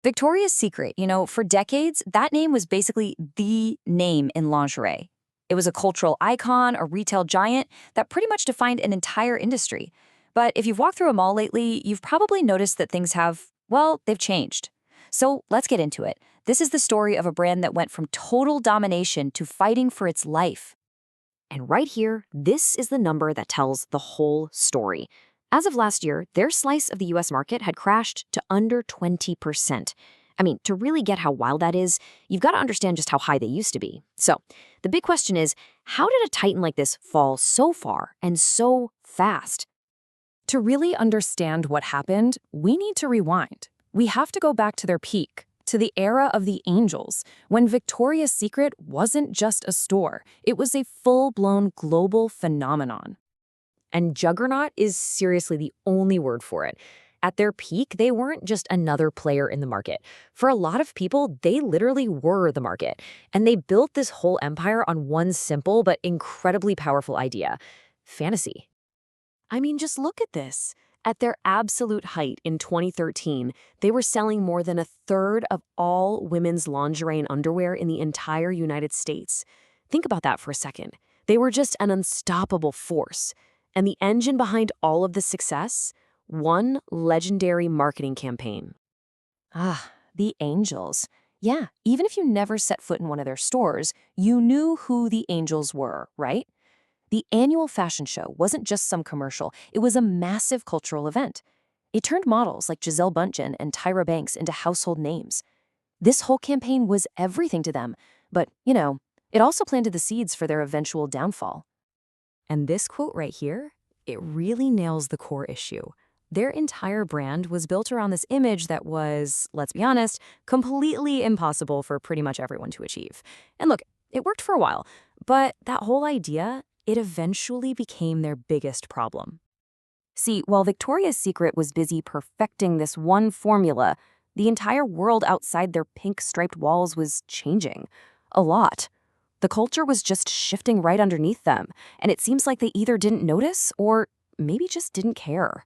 Victoria's Secret, for decades, that name was basically the name in lingerie. It was a cultural icon, a retail giant that pretty much defined an entire industry. But if you've walked through a mall lately, you've probably noticed that things have, well, they've changed. So let's get into it. This is the story of a brand that went from total domination to fighting for its life. And right here, this is the number that tells the whole story. As of last year, their slice of the US market had crashed to under 20%. I mean, to really get how wild that is, you've got to understand just how high they used to be. So, the big question is, how did a titan like this fall so far and so fast? To really understand what happened, we need to rewind. We have to go back to their peak, to the era of the Angels, when Victoria's Secret wasn't just a store. It was a full-blown global phenomenon. And juggernaut is seriously the only word for it. At their peak, they weren't just another player in the market. For a lot of people, they literally were the market. And they built this whole empire on one simple but incredibly powerful idea: fantasy. I mean, just look at this. At their absolute height in 2013, they were selling more than a third of all women's lingerie and underwear in the entire United States. Think about that for a second. They were just an unstoppable force. And the engine behind all of this success? One legendary marketing campaign. Ah, the Angels. Yeah, even if you never set foot in one of their stores, you knew who the Angels were, right? The annual fashion show wasn't just some commercial, it was a massive cultural event. It turned models like Gisele Bündchen and Tyra Banks into household names. This whole campaign was everything to them, but, it also planted the seeds for their eventual downfall. And this quote right here, it really nails the core issue. Their entire brand was built around this image that was, let's be honest, completely impossible for pretty much everyone to achieve. And look, it worked for a while, but that whole idea, it eventually became their biggest problem. See, while Victoria's Secret was busy perfecting this one formula, the entire world outside their pink striped walls was changing. A lot. The culture was just shifting right underneath them, and it seems like they either didn't notice or maybe just didn't care.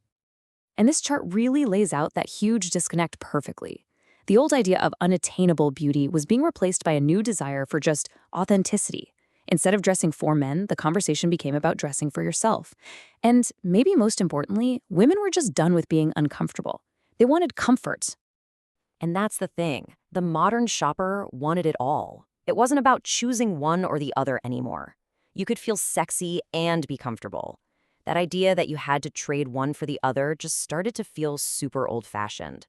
And this chart really lays out that huge disconnect perfectly. The old idea of unattainable beauty was being replaced by a new desire for just authenticity. Instead of dressing for men, the conversation became about dressing for yourself. And maybe most importantly, women were just done with being uncomfortable. They wanted comfort. And that's the thing. The modern shopper wanted it all. It wasn't about choosing one or the other anymore. You could feel sexy and be comfortable. That idea that you had to trade one for the other just started to feel super old-fashioned.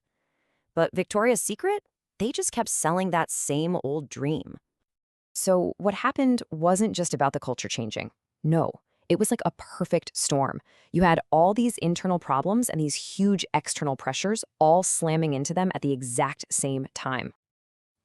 But Victoria's Secret? They just kept selling that same old dream. So what happened wasn't just about the culture changing. No, it was like a perfect storm. You had all these internal problems and these huge external pressures all slamming into them at the exact same time.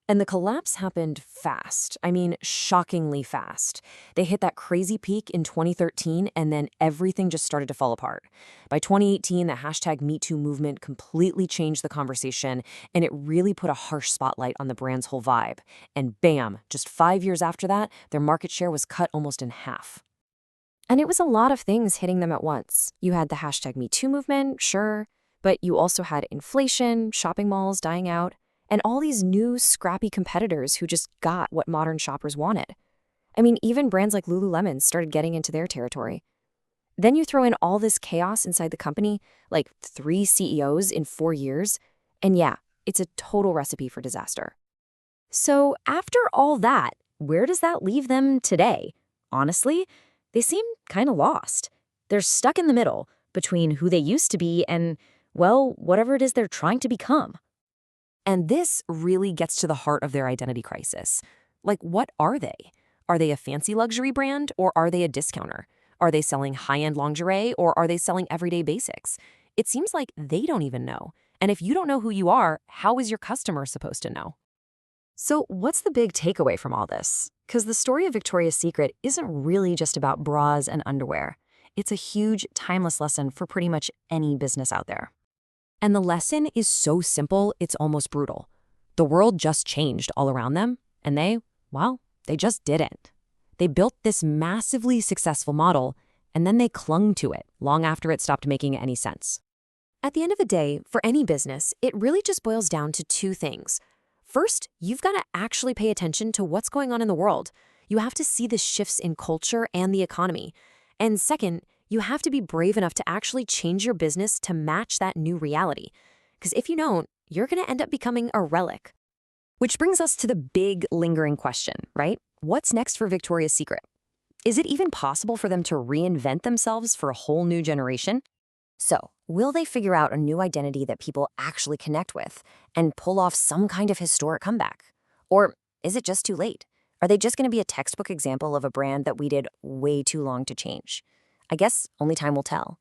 And the collapse happened fast. I mean, shockingly fast. They hit that crazy peak in 2013, and then everything just started to fall apart. By 2018, the hashtag #MeToo movement completely changed the conversation, and it really put a harsh spotlight on the brand's whole vibe. And bam, just 5 years after that, their market share was cut almost in half. And it was a lot of things hitting them at once. You had the hashtag #MeToo movement, sure, but you also had inflation, shopping malls dying out, and all these new, scrappy competitors who just got what modern shoppers wanted. I mean, even brands like Lululemon started getting into their territory. Then you throw in all this chaos inside the company, like 3 CEOs in 4 years, and yeah, it's a total recipe for disaster. So after all that, where does that leave them today? Honestly, they seem kind of lost. They're stuck in the middle between who they used to be and, well, whatever it is they're trying to become. And this really gets to the heart of their identity crisis. Like, what are they? Are they a fancy luxury brand, or are they a discounter? Are they selling high-end lingerie, or are they selling everyday basics? It seems like they don't even know. And if you don't know who you are, how is your customer supposed to know? So what's the big takeaway from all this? Because the story of Victoria's Secret isn't really just about bras and underwear. It's a huge, timeless lesson for pretty much any business out there. And the lesson is so simple, it's almost brutal. The world just changed all around them, and they just didn't. They built this massively successful model, and then they clung to it long after it stopped making any sense. At the end of the day, for any business, it really just boils down to two things. First, you've got to actually pay attention to what's going on in the world. You have to see the shifts in culture and the economy. And second, you have to be brave enough to actually change your business to match that new reality. Because if you don't, you're going to end up becoming a relic. Which brings us to the big lingering question, right? What's next for Victoria's Secret? Is it even possible for them to reinvent themselves for a whole new generation? So, will they figure out a new identity that people actually connect with and pull off some kind of historic comeback? Or is it just too late? Are they just going to be a textbook example of a brand that waited way too long to change? I guess only time will tell.